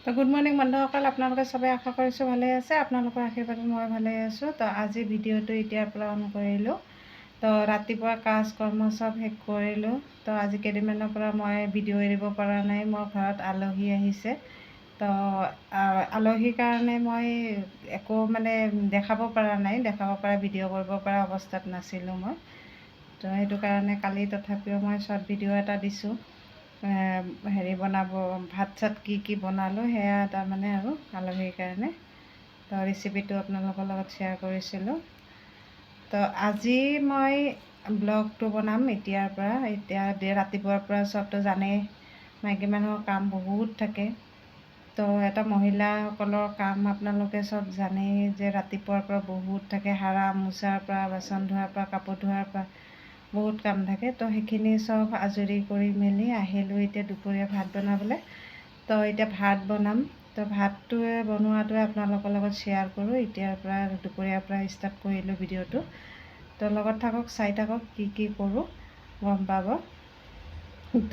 তো good morning বন্ধুসকল, আপোনালোকে সবে আশা কৰিছোঁ ভালে আছে। আপোনালোকৰ আশীৰ্বাদত মই ভালে আছোঁ। তো আজি ভিডিঅ'টো এতিয়াৰ পৰা অন কৰিলোঁ। তো ৰাতিপুৱা কাজ কৰ্ম চব শেষ কৰিলোঁ। তো আজি কেইদিনমানৰ পৰা মই ভিডিঅ' এৰিব পৰা নাই। মোৰ ঘৰত আলহী আহিছে। তো আলহীৰ কাৰণে মই একো দেখাব পৰা নাই, দেখাব পৰা ভিডিঅ' কৰিব পৰা অৱস্থাত নাছিলোঁ মই। তো সেইটো কাৰণে কালি তথাপিও মই শ্বৰ্ট ভিডিঅ' এটা দিছোঁ। ভাত চাত কি বনালোঁ সেয়া আৰু আলহীৰ কাৰণে। তো ৰেচিপিটো আপোনালোকৰ লগত শ্বেয়াৰ কৰিছিলোঁ। তো আজি মই ব্লগটো বনাম এতিয়াৰ পৰা। এতিয়া ৰাতিপুৱাৰ পৰা চবটো জানেই, মাইকী মানুহৰ কাম বহুত থাকে। তো এটা মহিলাসকলৰ কাম আপোনালোকে চব জানেই যে ৰাতিপুৱাৰ পৰা বহুত থাকে। সাৰা মোচাৰ পৰা, বাচন ধোৱাৰ পৰা, কাপোৰ ধোৱাৰ পৰা বহুত কাম থাকে। তো সেইখিনি চব আজৰি কৰি মেলি আহিলোঁ এতিয়া দুপৰীয়া ভাত বনাবলৈ। তো এতিয়া ভাত বনাম। তো ভাতটোৱে বনোৱাটোৱে আপোনালোকৰ লগত শ্বেয়াৰ কৰোঁ। এতিয়াৰ পৰা দুপৰীয়াৰ পৰা ষ্টাৰ্ট কৰিলোঁ ভিডিঅ'টো। তো লগত থাকক, চাই থাকক, কি কৰোঁ গম পাব।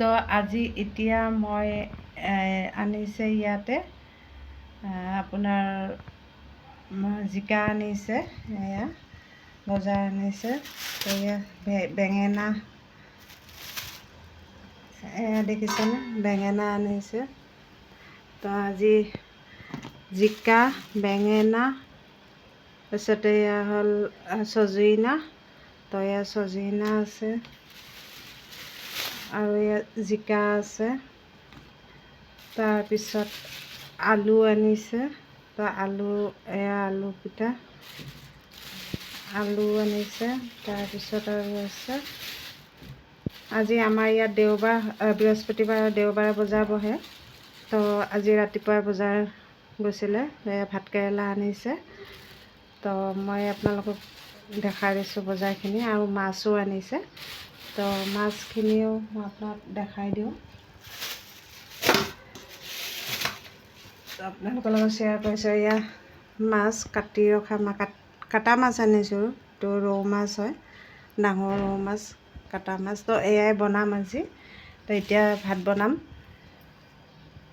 তো আজি এতিয়া মই আনিছে ইয়াতে আপোনাৰ জিকা আনিছে, এয়া বজাৰ আনিছে। তো বেঙেনা, এয়া দেখিছেনে, বেঙেনা আনিছে। তো আজি জিকা, বেঙেনা, তাৰপিছতে এয়া হ'ল চজিনা। তো এয়া চজিনা আছে আৰু এয়া জিকা আছে। তাৰপিছত আলু আনিছে। তো এয়া আলু পিঠা, আলু আনিছে। তাৰপিছত আৰু আছে, আজি আমাৰ ইয়াত বৃহস্পতিবাৰ আৰু দেওবাৰে বজাৰ বহে। তো আজি ৰাতিপুৱা বজাৰ গৈছিলে, ভাতকেৰেলা আনিছে। তো মই আপোনালোকক দেখাই দিছোঁ বজাৰখিনি, আৰু মাছো আনিছে। তো মাছখিনিও মই আপোনাক দেখাই দিওঁ, আপোনালোকৰ লগত শ্বেয়াৰ কৰিছোঁ। এয়া মাছ কাটি ৰখা, কাটা মাছ আনিছোঁ। তো ৰৌ মাছ হয়, ডাঙৰ ৰৌ মাছ, কাটা মাছ। তো এয়াই বনাম আজি। তো এতিয়া ভাত বনাম।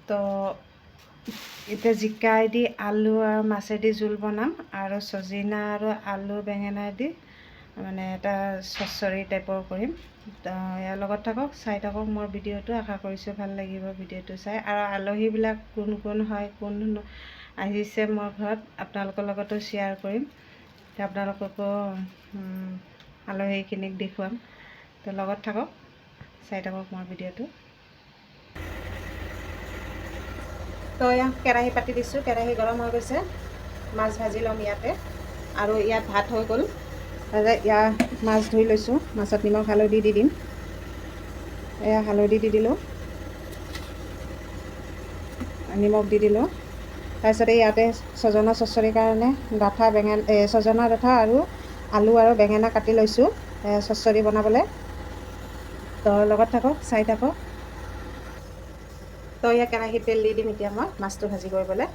তো এতিয়া জিকাইদি আলু আৰু মাছেদি জোল বনাম, আৰু চজিনা আৰু আলু বেঙেনা দি এটা চচ্চড়ি টাইপৰ কৰিম। তো ইয়াৰ লগত থাকক, চাই থাকক মোৰ ভিডিঅ'টো। আশা কৰিছোঁ ভাল লাগিব ভিডিঅ'টো চাই। আৰু আলহীবিলাক কোন কোন হয়, কোন আহিছে মোৰ ঘৰত, আপোনালোকৰ লগতো শ্বেয়াৰ কৰিম। আপোনালোককো আলহীখিনিক দেখুৱাম। তো লগত থাকক, চাই থাকক মোৰ ভিডিঅ'টো। তো এয়া কেৰাহী পাতি দিছোঁ, কেৰাহী গৰম হৈ গৈছে। মাছ ভাজি ল'ম ইয়াতে, আৰু ইয়াত ভাত হৈ গ'ল। ইয়াত মাছ ধুই লৈছোঁ, মাছত নিমখ হালধি দি দিম। এয়া হালধি দি দিলোঁ, নিমখ দি দিলোঁ। তাৰপিছতে ইয়াতে ছজনা চচ্চড়িৰ কাৰণে ছজনা ডাঠা আৰু আলু আৰু বেঙেনা কাটি লৈছোঁ চচ্চড়ি বনাবলৈ। তো লগত থাকক, চাই থাকক। তো এয়া কেৰাহীত তেল দি দিম এতিয়া মই মাছটো ভাজি কৰিবলৈ।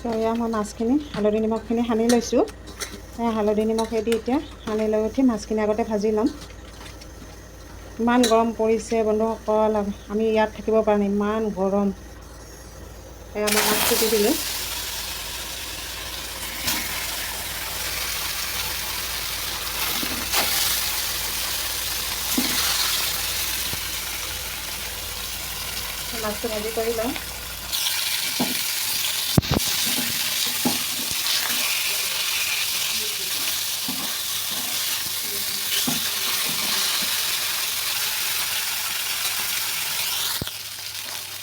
তো এয়া মই মাছখিনি হালধি নিমখখিনি সানি লৈছোঁ। হালধি নিমখেদি এতিয়া সানি লৈ উঠি মাছখিনি আগতে ভাজি ল'ম। ইমান গৰম পৰিছে বন্ধুসকল, আমি ইয়াত থাকিব পৰা নাই, ইমান গৰম। এয়া মই মাছটো দি দিলোঁ। মাছটো ভাজি কৰি লওঁ।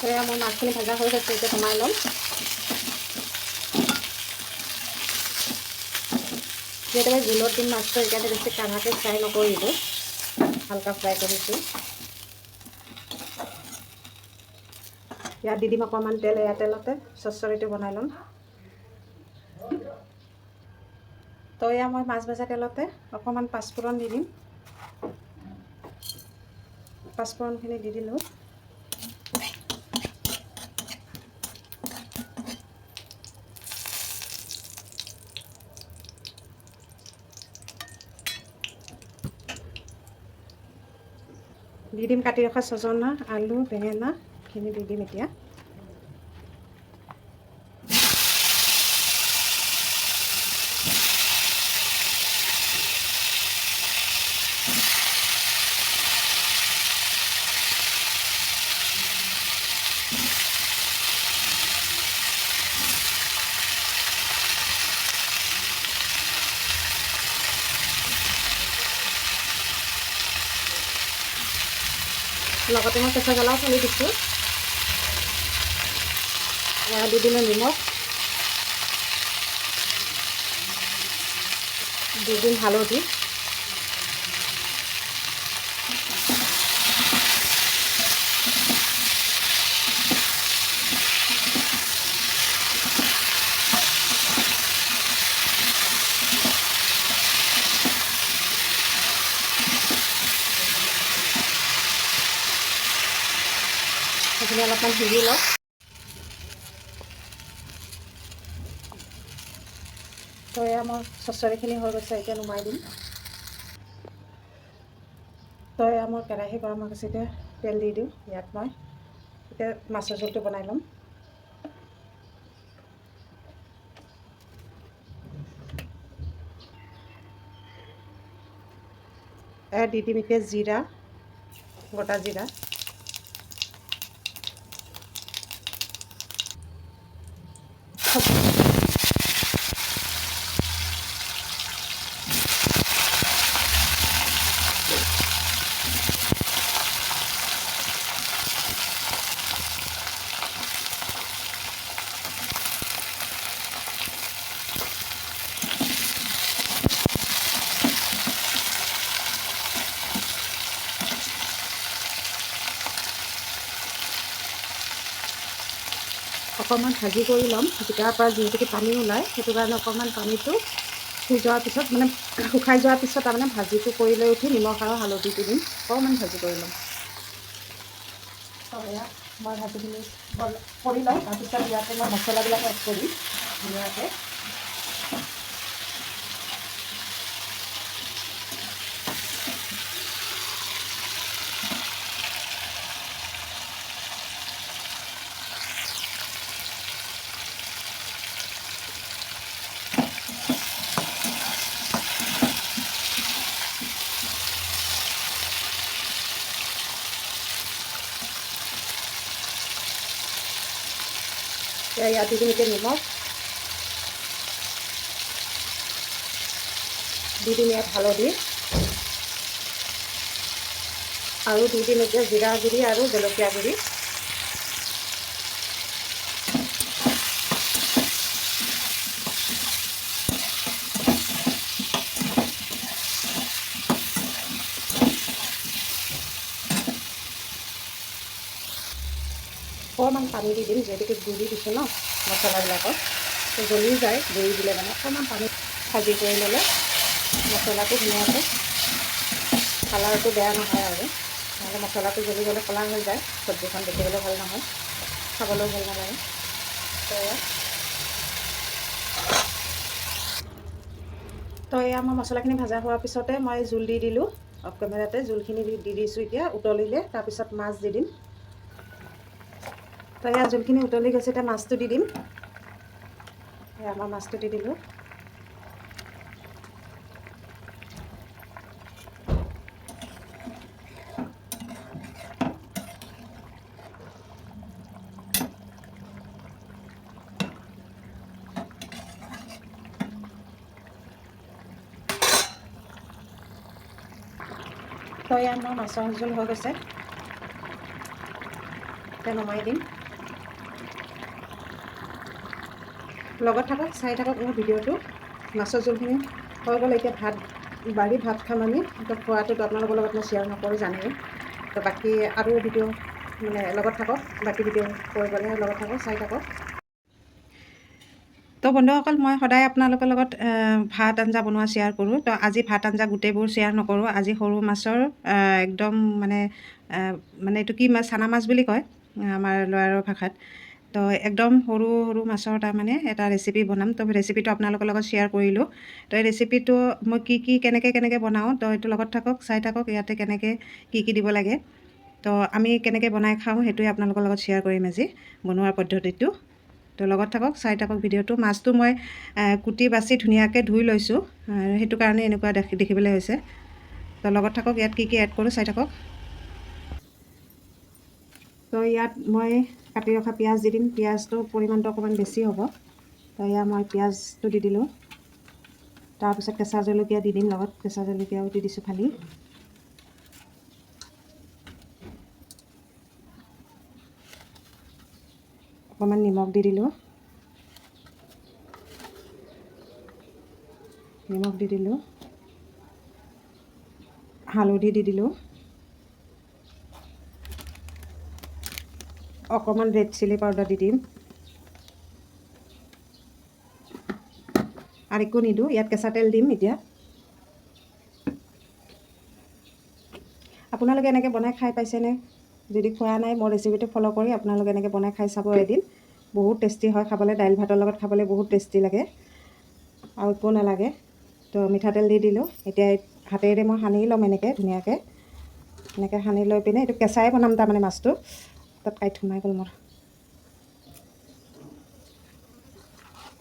সেয়া মোৰ মাছখিনি ভাজা হৈ গৈছে, এতিয়া কমাই ল'ম। যিহেতু মই জোলত দিম মাছটো, সেইকাৰণে বেছি কাঢ়াকৈ ফ্ৰাই নকৰিলোঁ, হালকা ফ্ৰাই কৰিছোঁ। ইয়াত দি দিম অকণমান তেল, এয়া তেলতে চচ্চড়িটো বনাই ল'ম। তো এয়া মই মাছ ভজা তেলতে অকণমান পাঁচফোৰণ দি দিম। পাঁচফোৰণখিনি দি দিলোঁ। দি দি দিম কাটি ৰখা ছজনা, আলু, বেঙেনাখিনি দি দিম এতিয়া। লগতে মই কেঁচা জ্বলাও ফালি দিছোঁ। দি দিলোঁ নিমখ, দি দিম হালধি, সেইখিনি অলপমান সিজি লওক। তো এয়া মোৰ চচৰিখিনি হৈ গৈছে, এতিয়া নুমাই দিম। তো এয়া মোৰ কেৰাহী গৰম হৈ গৈছে, এতিয়া তেল দি দিওঁ। ইয়াত মই এতিয়া মাছৰ জোলটো বনাই ল'ম। এয়া দি দিম এতিয়া জিৰা, গোটা জিৰা, অকণমান ভাজি কৰি ল'ম। জিকাৰ পৰা যিহেতুকে পানী ওলায়, সেইটো কাৰণে অকণমান পানীটো সিজোৱাৰ পিছত মানে শুকাই যোৱাৰ পিছত তাৰমানে ভাজিটো কৰি লৈ উঠি নিমখ আৰু হালধিটো দিম, অকণমান ভাজি কৰি ল'ম। এয়া মই ভাজিখিনি কৰি লওঁ, তাৰপিছত ইয়াতে মই মছলাবিলাক এড কৰিম ধুনীয়াকৈ। ইয়াত দি দিম এতিয়া নিমখ, দি দিম ইয়াত হালধি, আৰু দি দিম এতিয়া জিৰা গুড়ি আৰু জলকীয়া গুড়ি। অকণমান পানী দি দিম, যিহেতুকে গুড়ি দিছোঁ ন মছলাবিলাকত, তো জ্বলি যায় গুড়ি দিলে মানে। অকণমান পানী ভাজি কৰি ল'লে মছলাটো ধুনীয়াকৈ কালাৰটো বেয়া নহয় আৰু, নহ'লে মছলাটো জ্বলি গ'লে ক'লা হৈ যায়, চব্জিখন দেখিবলৈ ভাল নহয়, খাবলৈও ভাল নালাগে। তো এয়া মই মছলাখিনি ভাজা হোৱাৰ পিছতে মই জোল দি দিলোঁ। অফ কেমেৰাতে জোলখিনি দি দিছোঁ। এতিয়া উতলিলে তাৰপিছত মাছ দি দিম। তো এয়া জোলখিনি উতলি গৈছে, এতিয়া মাছটো দি দিম। এয়া মই মাছটো দি দিলোঁ। তো এয়া মোৰ মাছৰ জোল হৈ গৈছে, এতিয়া নমাই দিম। লগত থাকক, চাই থাকক মোৰ ভিডিঅ'টো। মাছৰ জোলখিনি হৈ গ'ল, এতিয়া ভাত খাম আমি। তো খোৱাটোতো আপোনালোকৰ লগত মই শ্বেয়াৰ নকৰোঁ, জানেই। তো বাকী আৰু ভিডিঅ' মানে লগত থাকক, বাকী ভিডিঅ' কৈ গ'লে লগত থাকক, চাই থাকক। তো বন্ধুসকল, মই সদায় আপোনালোকৰ লগত ভাত আঞ্জা বনোৱা শ্বেয়াৰ কৰোঁ। তো আজি ভাত আঞ্জা গোটেইবোৰ শ্বেয়াৰ নকৰোঁ। আজি সৰু মাছৰ একদম মানে এইটো কি মাছ, চানা মাছ বুলি কয় আমাৰ ল'ৰাৰৰ ভাষাত। তো একদম সৰু সৰু মাছৰ তাৰমানে এটা ৰেচিপি বনাম। তো ৰেচিপিটো আপোনালোকৰ লগত শ্বেয়াৰ কৰিলোঁ। তো এই ৰেচিপিটো মই কেনেকৈ বনাওঁ, তো এইটো লগত থাকক, চাই থাকক। ইয়াতে কেনেকৈ কি দিব লাগে তো আমি কেনেকৈ বনাই খাওঁ সেইটোৱে আপোনালোকৰ লগত শ্বেয়াৰ কৰিম আজি বনোৱাৰ পদ্ধতিটো। তো লগত থাকক, চাই থাকক ভিডিঅ'টো। মাছটো মই কুটি বাছি ধুনীয়াকৈ ধুই লৈছোঁ, সেইটো কাৰণে এনেকুৱা দেখিবলৈ হৈছে। তো লগত থাকক, ইয়াত কি কি এড কৰোঁ চাই থাকক। তো ইয়াত মই কাটি ৰখা পিঁয়াজ দি দিম। পিঁয়াজটো পৰিমাণটো অকণমান বেছি হ'ব। তো ইয়াত মই পিঁয়াজটো দি দিলোঁ। তাৰপিছত কেঁচা জলকীয়া দি দিম, লগত কেঁচা জলকীয়াও দি দিছোঁ ফালি। অকণমান নিমখ দি দিলোঁ, হালধি দি দিলোঁ, অকণমান ৰেড চিলি পাউডাৰ দি দিম, আৰু একো নিদিওঁ। ইয়াত কেঁচা তেল দিম এতিয়া। আপোনালোকে এনেকৈ বনাই খাই পাইছেনে? যদি খোৱা নাই, মোৰ ৰেচিপিটো ফ'ল' কৰি আপোনালোকে এনেকৈ বনাই খাই চাব এদিন। বহুত টেষ্টি হয় খাবলৈ, দাইল ভাতৰ লগত খাবলৈ বহুত টেষ্টি লাগে আৰু একো নালাগে। তো মিঠাতেল দি দিলোঁ। এতিয়া হাতেৰে মই সানি ল'ম এনেকৈ ধুনীয়াকৈ। এনেকৈ সানি লৈ পিনে এইটো কেঁচাই বনাম, তাৰমানে মাছটো তাত কাঁইট সোমাই গ'ল মোৰ।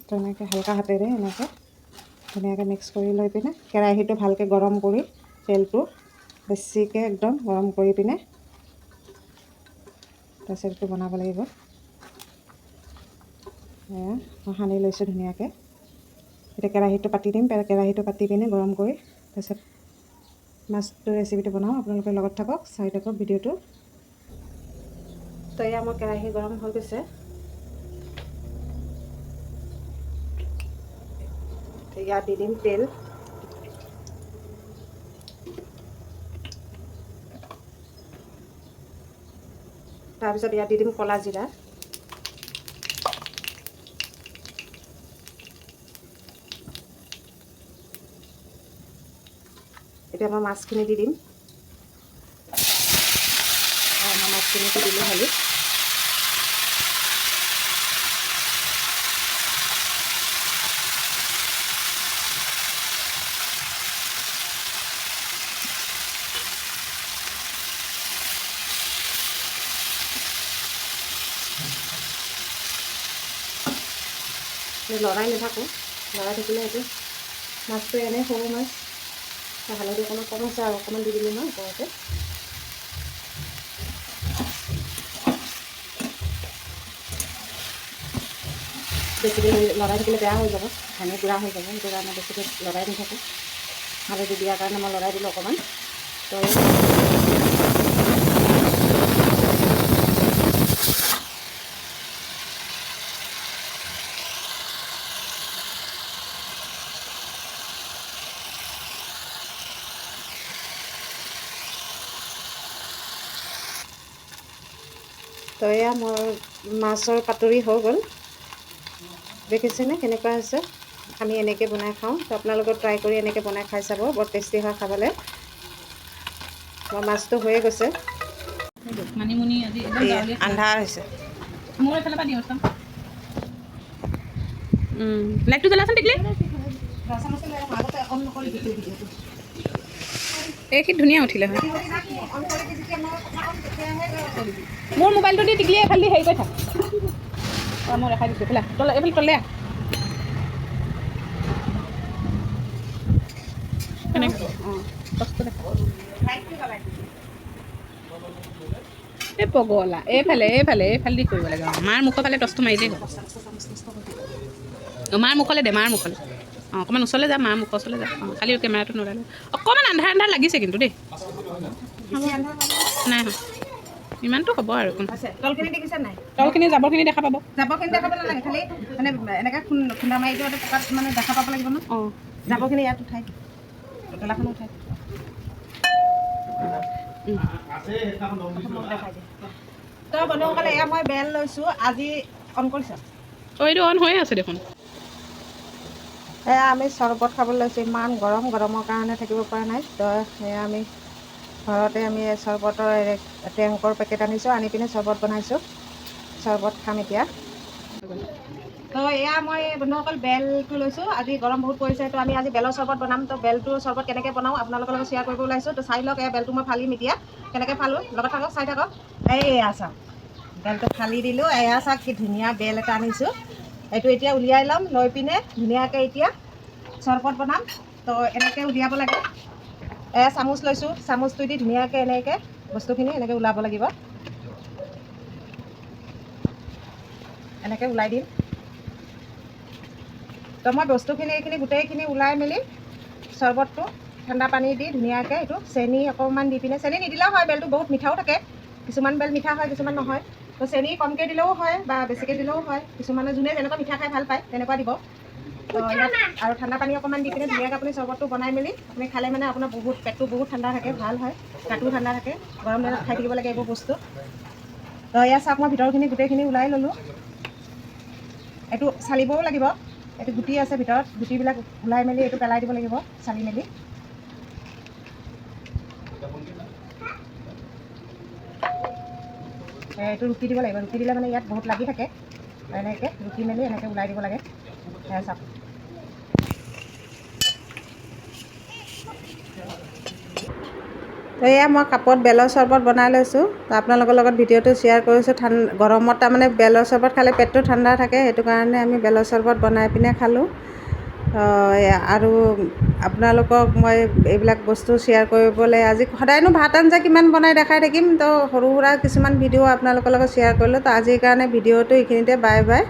তো এনেকৈ হালকা হাতেৰে এনেকৈ ধুনীয়াকৈ মিক্স কৰি লৈ পিনে কেৰাহীটো ভালকৈ গৰম কৰি, তেলটো বেছিকৈ একদম গৰম কৰি পিনে তাৰপিছত এইটো বনাব লাগিব। মই সানি লৈছোঁ ধুনীয়াকৈ। এতিয়া কেৰাহীটো পাতি দিম। কেৰাহীটো পাতি পিনে গৰম কৰি তাৰপিছত মাছটো ৰেচিপিটো বনাওঁ। আপোনালোকে লগত থাকক, চাই থাকক ভিডিঅ'টো। তো এয়া মোৰ কেৰাহী গৰম হৈ গৈছে। ইয়াত দি দিম তেল। তাৰপিছত ইয়াত দি দিম ক'লা জিৰা। এতিয়া মই মাছখিনি দি দিম। মই মাছখিনি দি দিলোঁ খালি। লৰাই নাথাকোঁ, লৰাই থাকিলে এইটো মাছটো এনেই সৰু মাছ। হালধি অকণমান কম আছে আৰু অকণমান দি দিলোঁ মই ওপৰতে। বেছিকৈ লৰাই থাকিলে বেয়া হৈ যাব, পানী গুড়া হৈ যাব। সেইটো কাৰণে বেছিকৈ লৰাই নাথাকোঁ। হালধি দিয়াৰ কাৰণে মই লৰাই দিলোঁ অকণমান। তো তো এয়া মোৰ মাছৰ পাতুৰি হৈ গ'ল। দেখিছেনে কেনেকুৱা হৈছে? আমি এনেকৈ বনাই খাওঁ। তো আপোনালোকে ট্ৰাই কৰি এনেকৈ বনাই খাই চাব, বৰ টেষ্টি হয় খাবলৈ। মোৰ মাছটো হৈয়ে গৈছে। মানিমুনি আজি আন্ধাৰ হৈছে। মোৰ এইফালৰ পৰা দিওঁ চাম। লাইটটো জ্বলাচোন টিকলি। এইখিনি ধুনীয়া উঠিলে হয়। মোৰ মোবাইলটো দি টিকলি এইফালে দি হেৰি কৰি থাক। মই দেখাই দিছোঁ এইফালে এইফালে তলে এই পগলা এইফালে এইফালে এইফালে দি কৰিব লাগে। মাৰ মুখৰ ফালে টচটো মাৰিলেই হ'ল। মাৰ মুখলৈ দে, মাৰ মুখলৈ। অকণমান ওচৰলৈ যা, মাৰ মুখৰ ওচৰলৈ যা। খালি কেমেৰাটো নলালে অকণমান আন্ধাৰ আন্ধাৰ লাগিছে কিন্তু দেই। নাই ইমানটো হ'ব আৰু। তলখিনি দেখিছে নাই? তলখিনি জাবৰখিনি দেখা পাব। জাবৰখিনি দেখা পাব নালাগে, খালি মানে এনেকৈ খুন্দা মাৰি দিওঁতে পকাত মানে দেখা পাব লাগিব ন। অঁ জাবৰখিনি ইয়াত উঠাই তলাখন উঠাই তো বন্ধুসকলে, এয়া মই বেল লৈছোঁ আজি। অন কৰিছ? এইটো অন হৈয়ে আছে দেখোন। এয়া আমি চৰবত খাবলৈ লৈছোঁ। ইমান গৰম, গৰমৰ কাৰণে থাকিব পৰা নাই। তো সেয়া আমি ঘৰতে আমি চৰবতৰ টেংকৰ পেকেট আনিছোঁ, আনি পিনে চৰবত বনাইছোঁ। চৰবত খাম এতিয়া। তো এয়া মই বন্ধুসকল বেলটো লৈছোঁ। আজি গৰম বহুত পৰিছে, তো আমি আজি বেলৰ চৰ্বত বনাম। তো বেলটোৰ চৰ্বত কেনেকৈ বনাওঁ আপোনালোকৰ লগত শ্বেয়াৰ কৰিব ওলাইছোঁ। তো চাই লওক, এয়া বেলটো মই ফালিম এতিয়া, কেনেকৈ ফালোঁ লগত থাকক, চাই থাকক। এয়া চাওক, বেলটো ফালি দিলোঁ। এয়া চাওক কি ধুনীয়া বেল এটা আনিছোঁ। এইটো এতিয়া উলিয়াই ল'ম, লৈ পিনে ধুনীয়াকৈ এতিয়া চৰ্বত বনাম। তো এনেকৈ উলিয়াব লাগে। এয়া চামুচ লৈছোঁ, চামুচটো দি ধুনীয়াকৈ এনেকৈ বস্তুখিনি এনেকৈ ওলাব লাগিব। এনেকৈ ওলাই দিম। তো মই বস্তুখিনি এইখিনি গোটেইখিনি ওলাই মেলি চৰ্বতটো ঠাণ্ডা পানী দি ধুনীয়াকৈ এইটো চেনি অকণমান দি পিনে, চেনি নিদিলেও হয়, বেলটো বহুত মিঠাও থাকে। কিছুমান বেল মিঠা হয়, কিছুমান নহয়। তো চেনি কমকৈ দিলেও হয় বা বেছিকৈ দিলেও হয়। কিছুমানে যোনে যেনেকুৱা মিঠা খাই ভাল পায় তেনেকুৱা দিব। তো ইয়াত আৰু ঠাণ্ডা পানী অকণমান দি পিনে ধুনীয়াকৈ আপুনি চৰ্বতটো বনাই মেলি আপুনি খালে মানে আপোনাৰ বহুত পেটটো বহুত ঠাণ্ডা থাকে, ভাল হয়, গাটো ঠাণ্ডা থাকে। গৰম দিনত খাই থাকিব লাগে এইবোৰ বস্তু। তো এয়া চাওক, মই ভিতৰখিনি গোটেইখিনি ওলাই ল'লোঁ। এইটো চালিবও লাগিব, এইটো গুটি আছে ভিতৰত, গুটিবিলাক ওলাই মেলি এইটো পেলাই দিব লাগিব, চালি মেলি। এইটো ৰুকি দিব লাগিব, ৰুকি দিলে মানে ইয়াত বহুত লাগি থাকে। এনেকৈ ৰুকি মেলি এনেকৈ ওলাই দিব লাগে। চাওক, তো এয়া মই কাপত বেলৰ চৰ্বত বনাই লৈছোঁ। তো আপোনালোকৰ লগত ভিডিঅ'টো শ্বেয়াৰ কৰিছোঁ। গৰমত তাৰমানে বেলৰ চৰ্বত খালে পেটটো ঠাণ্ডা থাকে, সেইটো কাৰণে আমি বেলৰ চৰ্বত বনাই পিনে খালোঁ। আৰু আপোনালোকক মই এইবিলাক বস্তু শ্বেয়াৰ কৰিবলৈ আজি সদায়নো ভাত আঞ্জা কিমান বনাই দেখাই থাকিম। তো সৰু সুৰা কিছুমান ভিডিঅ' আপোনালোকৰ লগত শ্বেয়াৰ কৰিলোঁ। তো আজিৰ কাৰণে ভিডিঅ'টো এইখিনিতে, বাই বাই।